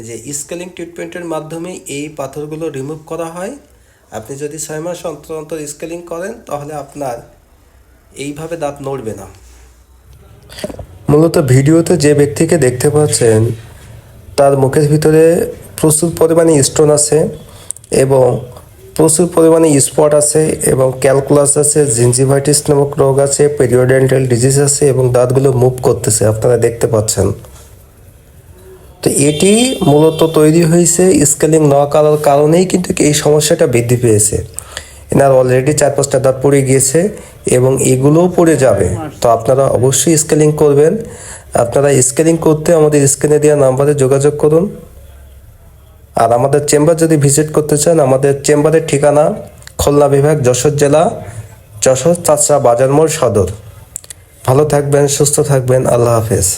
যে স্কেলিং ট্রিটমেন্টের মাধ্যমে এই পাথরগুলো রিমুভ করা হয়। আপনি যদি 6 মাস অন্তর অন্তর স্কেলিং করেন তাহলে আপনার এইভাবে দাঁত নড়বে না। মূলত ভিডিওতে যে ব্যক্তিকে দেখতে পাচ্ছেন তার মুখের ভিতরে প্রচুর পরিমাণে স্টোন আছে এবং প্রচুর পরিমাণে স্পট আছে এবং ক্যালকুলাস আছে, জিঞ্জিভাইটিস নামক রোগ আছে, পেরিওডেন্টাল ডিজিজ আছে এবং দাঁতগুলো মুভ করতেছে, আপনারা দেখতে পাচ্ছেন। তো এটি মূলত তৈরি হয়েছে স্কেলিং না করার কারণেই কিন্তু এই সমস্যাটা বৃদ্ধি পেয়েছে। এনার অলরেডি 4-5টা দাঁত পড়ে গিয়েছে এবং এগুলোও পড়ে যাবে। তো আপনারা অবশ্যই স্কেলিং করবেন। আপনারা স্কেলিং করতে আমাদের স্ক্রিনে দেওয়া নাম্বারে যোগাযোগ করুন। আর আমাদের চেম্বার যদি ভিজিট করতে চান, আমাদের চেম্বারের ঠিকানা খুলনা বিভাগ, যশোর জেলা, যশোর চাচরা বাজার মোড় সদর। ভালো থাকবেন, সুস্থ থাকবেন, আল্লাহ হাফেজ।